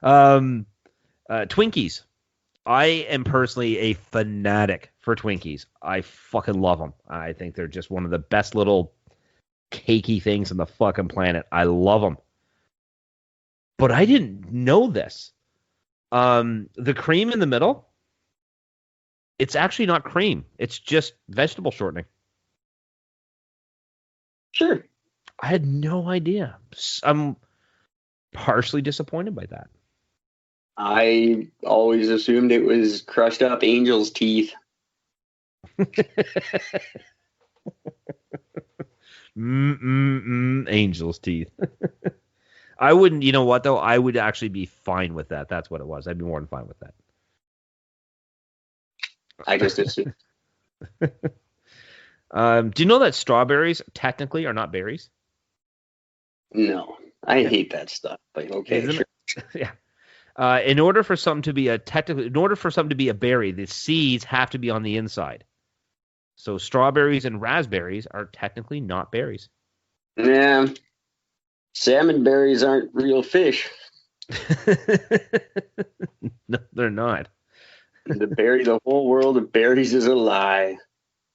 Twinkies. I am personally a fanatic for Twinkies. I fucking love them. I think they're just one of the best little cakey things on the fucking planet. I love them. But I didn't know this. The cream in the middle, it's actually not cream. It's just vegetable shortening. Sure. I had no idea. I'm partially disappointed by that. I always assumed it was crushed up angel's teeth. Angel's teeth. I wouldn't, you know what, though? I would actually be fine with that. That's what it was. I'd be more than fine with that. I just assumed. Do you know that strawberries technically are not berries? No, I hate that stuff. But okay, sure. Yeah. In order for something to be a berry, the seeds have to be on the inside. So strawberries and raspberries are technically not berries. Yeah. Salmon berries aren't real fish. No, they're not. The whole world of berries is a lie.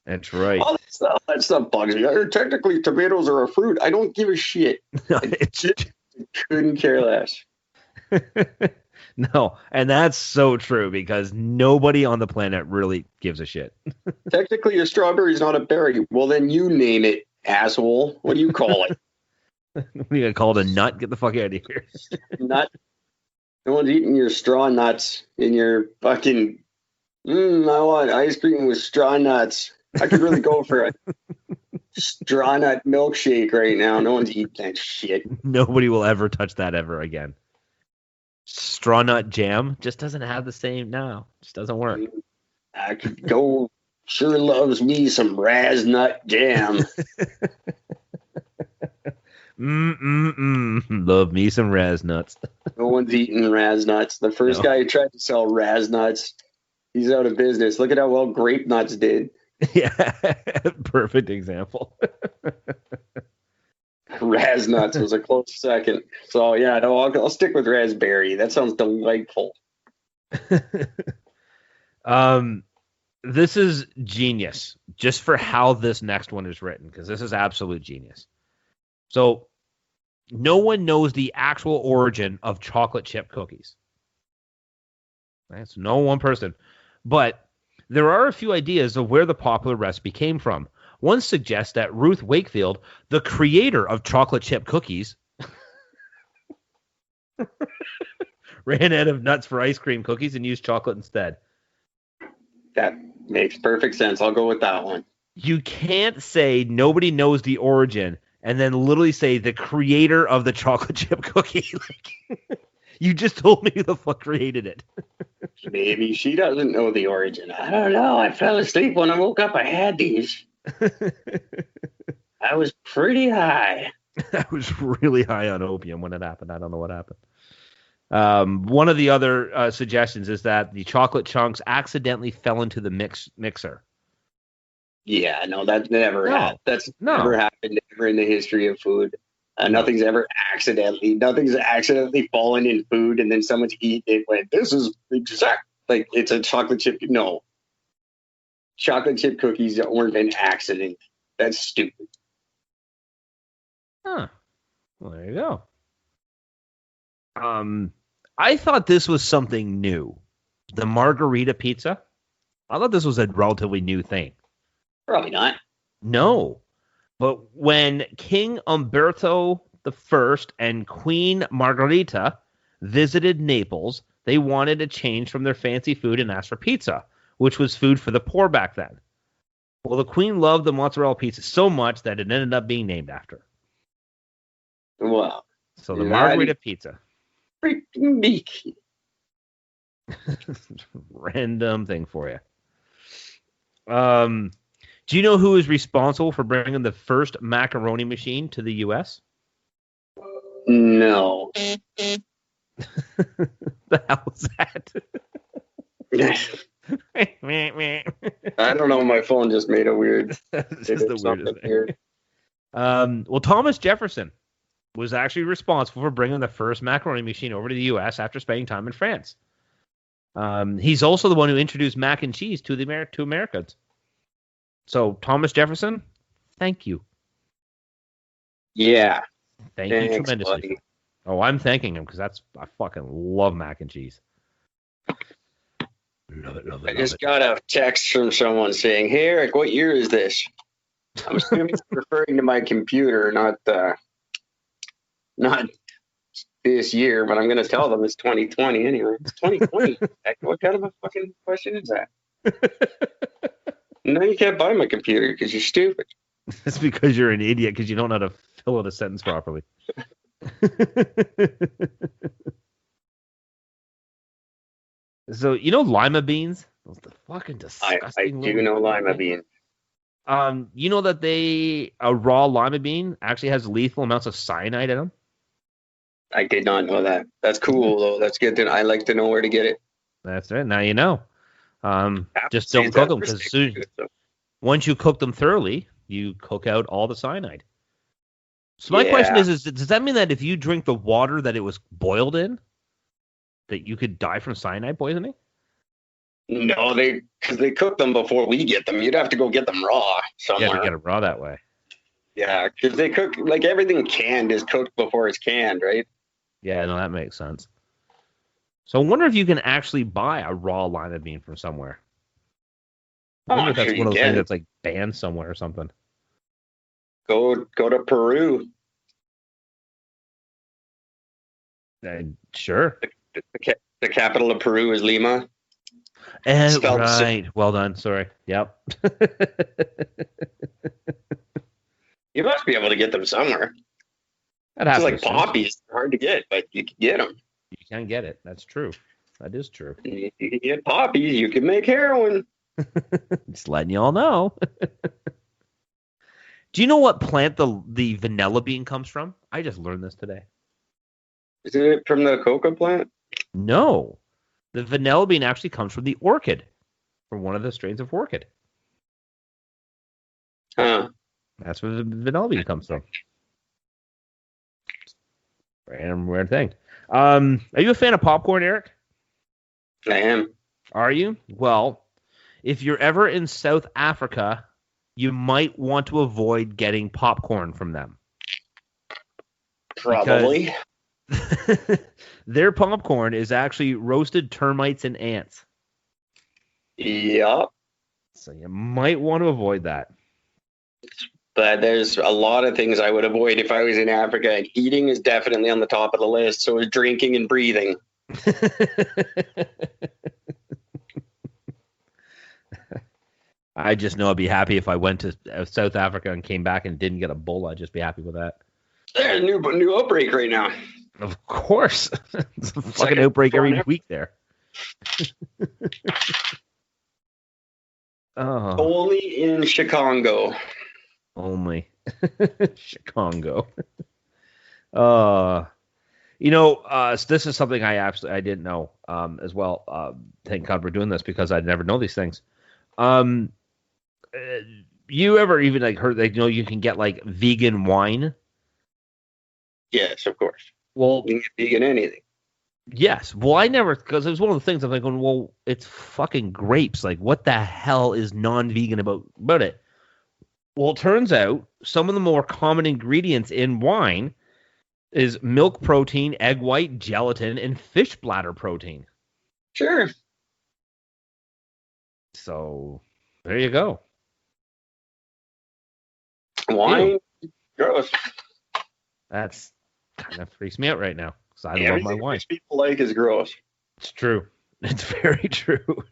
That's right. All that stuff bugs me. Technically, tomatoes are a fruit. I don't give a shit. I couldn't care less. No, and that's so true because nobody on the planet really gives a shit. Technically, a strawberry is not a berry. Well, then you name it, asshole. What do you call it? What are you gonna call it, a nut? Get the fuck out of here. Nut. No one's eating your straw nuts in your fucking. I want ice cream with straw nuts. I could really go for a straw nut milkshake right now. No one's eating that shit. Nobody will ever touch that ever again. Straw nut jam just doesn't have the same. No, just doesn't work. I could go. Sure loves me some Raznut jam. Love me some Raznuts. No one's eating Raznuts. The first guy who tried to sell Raznuts, he's out of business. Look at how well Grape Nuts did. Yeah, perfect example. Raznuts was a close second. So yeah, no, I'll stick with raspberry. That sounds delightful. This is genius just for how this next one is written, because this is absolute genius. So no one knows the actual origin of chocolate chip cookies. That's no one person. But there are a few ideas of where the popular recipe came from. One suggests that Ruth Wakefield, the creator of chocolate chip cookies, ran out of nuts for ice cream cookies and used chocolate instead. That makes perfect sense. I'll go with that one. You can't say nobody knows the origin and then literally say the creator of the chocolate chip cookie. Like, you just told me who the fuck created it. Maybe she doesn't know the origin. I don't know. I fell asleep when I woke up. I had these. I was pretty high. I was really high on opium when it happened. I don't know what happened. One of the other suggestions is that the chocolate chunks accidentally fell into the mixer. Yeah, no, that never happened. That's never happened ever in the history of food. Nothing's accidentally fallen in food and then someone's eaten it. Went, this is exact. Like, it's a chocolate chip. No. Chocolate chip cookies weren't an accident. That's stupid. Huh. Well, there you go. I thought this was something new. The margarita pizza. I thought this was a relatively new thing. Probably not. No. But when King Umberto I and Queen Margherita visited Naples, they wanted a change from their fancy food and asked for pizza, which was food for the poor back then. Well, the Queen loved the mozzarella pizza so much that it ended up being named after. Wow. So the margherita pizza. Freaking meek. Random thing for you. Do you know who is responsible for bringing the first macaroni machine to the U.S.? No. The hell was that? I don't know. My phone just made a weird. It's just the weirdest thing. Well, Thomas Jefferson was actually responsible for bringing the first macaroni machine over to the U.S. after spending time in France. He's also the one who introduced mac and cheese to Americans. So Thomas Jefferson, thank you. Yeah. Thank you tremendously. Buddy. Oh, I'm thanking him because I fucking love mac and cheese. Love it. I just got a text from someone saying, "Hey Eric, what year is this?" I'm assuming it's referring to my computer, not this year, but I'm going to tell them it's 2020 anyway. It's 2020. What kind of a fucking question is that? No, you can't buy my computer because you're stupid. It's because you're an idiot because you don't know how to fill out a sentence properly. So, you know lima beans? Those the fucking disgusting. I do know lima beans. You know that a raw lima bean actually has lethal amounts of cyanide in them? I did not know that. That's cool, though. That's good. I like to know where to get it. That's right. Now you know. Just don't cook them because once you cook them thoroughly, you cook out all the cyanide. So my question is, does that mean that if you drink the water that it was boiled in, that you could die from cyanide poisoning? No, because they cook them before we get them. You'd have to go get them raw somewhere. You have to get them raw that way. Yeah, because they cook, like everything canned is cooked before it's canned, right? Yeah, no, that makes sense. So I wonder if you can actually buy a raw lima bean from somewhere. I wonder if that's one of those things that's like banned somewhere or something. Go to Peru. Sure. The capital of Peru is Lima. Right. Well done. Sorry. Yep. You must be able to get them somewhere. It's like poppies. They're hard to get, but you can get them. You can get it. That's true. That is true. You can get poppies. You can make heroin. Just letting you all know. Do you know what plant the vanilla bean comes from? I just learned this today. Is it from the coca plant? No. The vanilla bean actually comes from the orchid, from one of the strains of orchid. Huh. That's where the vanilla bean comes from. Random weird thing. Are you a fan of popcorn, Eric? I am. Are you? Well, if you're ever in South Africa, you might want to avoid getting popcorn from them. Probably. Their popcorn is actually roasted termites and ants. Yep. So you might want to avoid that. But there's a lot of things I would avoid if I was in Africa, and eating is definitely on the top of the list. So is drinking and breathing. I just know I'd be happy if I went to South Africa and came back and didn't get Ebola. I'd just be happy with that. There's a new outbreak right now. Of course. It's a fucking outbreak every week there. Oh. Only in Chicago. Only. Chicago. This is something I didn't know as well. Thank God we're doing this because I'd never know these things. You ever even heard you can get vegan wine? Yes, of course. Well, you can get vegan anything. Yes. Well, I never, because it was one of the things I'm going, well, it's fucking grapes. Like, what the hell is non-vegan about it? Well, it turns out some of the more common ingredients in wine is milk protein, egg white, gelatin, and fish bladder protein. Sure. So, there you go. Wine? Gross. That's kind of freaks me out right now. I love my wine. People like is gross. It's true. It's very true.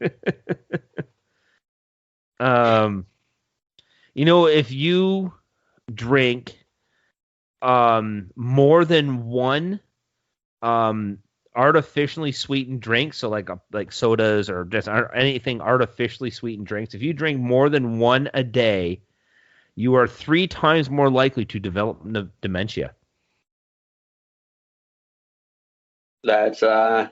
If you drink more than one artificially sweetened drink, so like sodas or just anything artificially sweetened drinks, if you drink more than one a day, you are 3 times more likely to develop dementia. That's I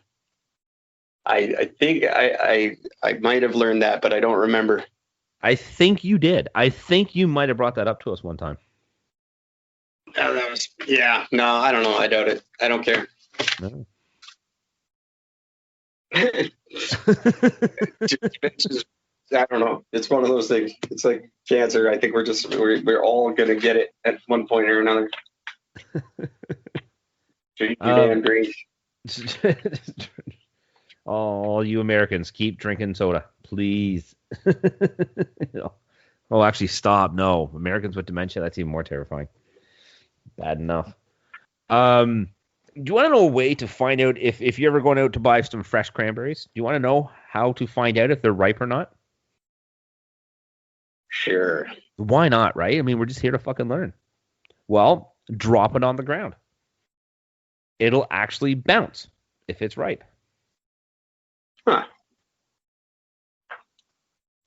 think I might have learned that, but I don't remember. I think you did. I think you might have brought that up to us one time. No, I don't know. I doubt it. I don't care. No. I don't know. It's one of those things. It's like cancer. I think we're all gonna get it at one point or another. Damn great. All you Americans, keep drinking soda, please. Oh, actually, stop. No, Americans with dementia, that's even more terrifying. Bad enough. Do you want to know a way to find out if you're ever going out to buy some fresh cranberries? Do you want to know how to find out if they're ripe or not? Sure. Why not, right? I mean, we're just here to fucking learn. Well, drop it on the ground. It'll actually bounce if it's ripe. Huh.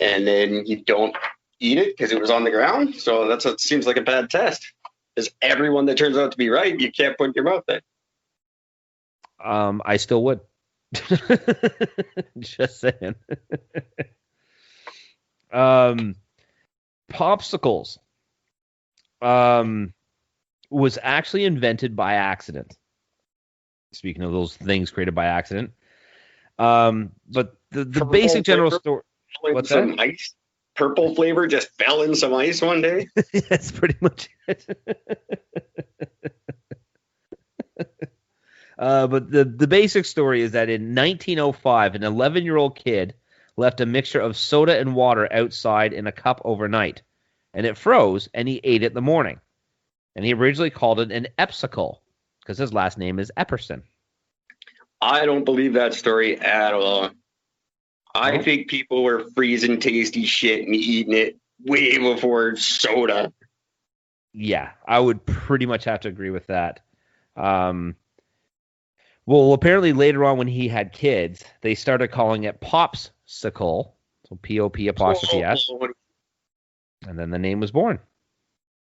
And then you don't eat it because it was on the ground. So that's what seems like a bad test. Because everyone that turns out to be right, you can't put in your mouth then. I still would. Just saying. Popsicles was actually invented by accident. Speaking of those things created by accident. But the basic general story. What's that? Ice. Purple flavor just fell in some ice one day. That's pretty much it. But the basic story is that in 1905, an 11-year-old kid left a mixture of soda and water outside in a cup overnight, and it froze, and he ate it in the morning. And he originally called it an Epsicle, because his last name is Epperson. I don't believe that story at all. I think people were freezing tasty shit and eating it way before soda. Yeah, I would pretty much have to agree with that. Well, apparently later on when he had kids, they started calling it Popsicle, so P-O-P'-S, and then the name was born.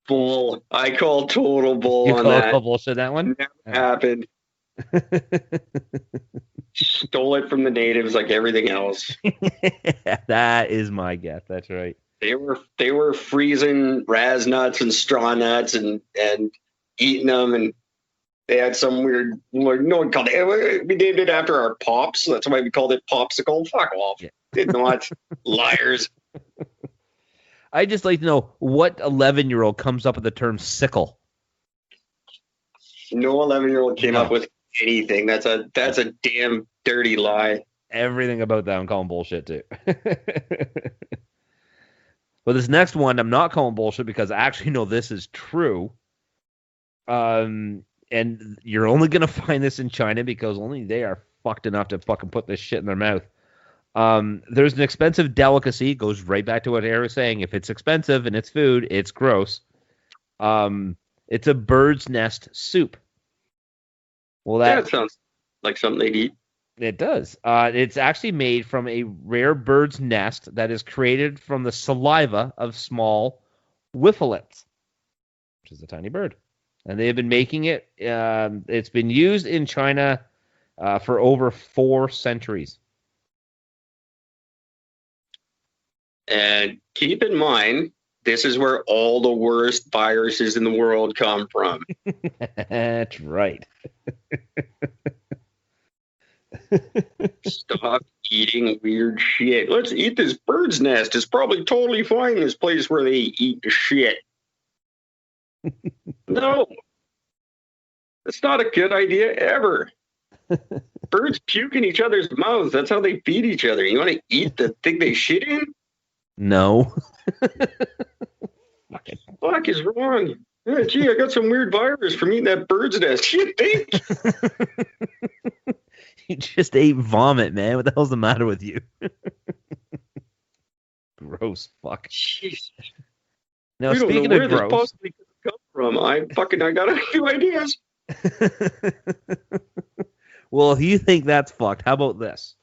Bull. I call total bull on that. Total bullshit that one? Never happened. Stole it from the natives like everything else. That is my guess. That's right. They were freezing raz nuts and straw nuts and eating them, and they had some weird. No one called it. We named it after our pops. So that's why we called it Popsicle. Fuck off. Yeah. Did not. Liars. I just like to know what 11-year-old comes up with the term sickle. No 11-year-old came up with anything. That's a damn dirty lie. Everything about that I'm calling bullshit too. But this next one I'm not calling bullshit because I actually know this is true. And you're only gonna find this in China because only they are fucked enough to fucking put this shit in their mouth. There's an expensive delicacy. Goes right back to what Eric was saying. If it's expensive and it's food, it's gross. It's a bird's nest soup. Well, that sounds like something they'd eat. It does. It's actually made from a rare bird's nest that is created from the saliva of small whifflets, which is a tiny bird. And they have been making it. It's been used in China for over 4 centuries. And keep in mind, this is where all the worst viruses in the world come from. That's right. Stop eating weird shit. Let's eat this bird's nest. It's probably totally fine, this place where they eat the shit. No. That's not a good idea ever. Birds puke in each other's mouths. That's how they feed each other. You want to eat the thing they shit in? No. Fuck is wrong? Yeah, gee, I got some weird virus from eating that bird's nest. Shit, think. You just ate vomit, man. What the hell's the matter with you? Gross. Fuck. Jeez. Now, we speaking don't know where of this gross, possibly could come from. I got a few ideas. Well, if you think that's fucked, how about this?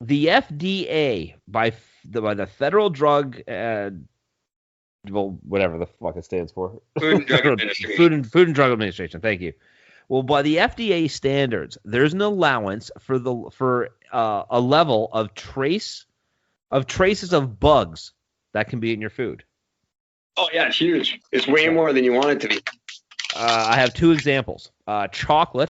The FDA, by the Federal Drug, whatever the fuck it stands for, Food and Drug Administration. Food and Drug Administration. Thank you. Well, by the FDA standards, there's an allowance for a level of traces of bugs that can be in your food. Oh yeah, it's huge. It's way more than you want it to be. I have two examples. Chocolate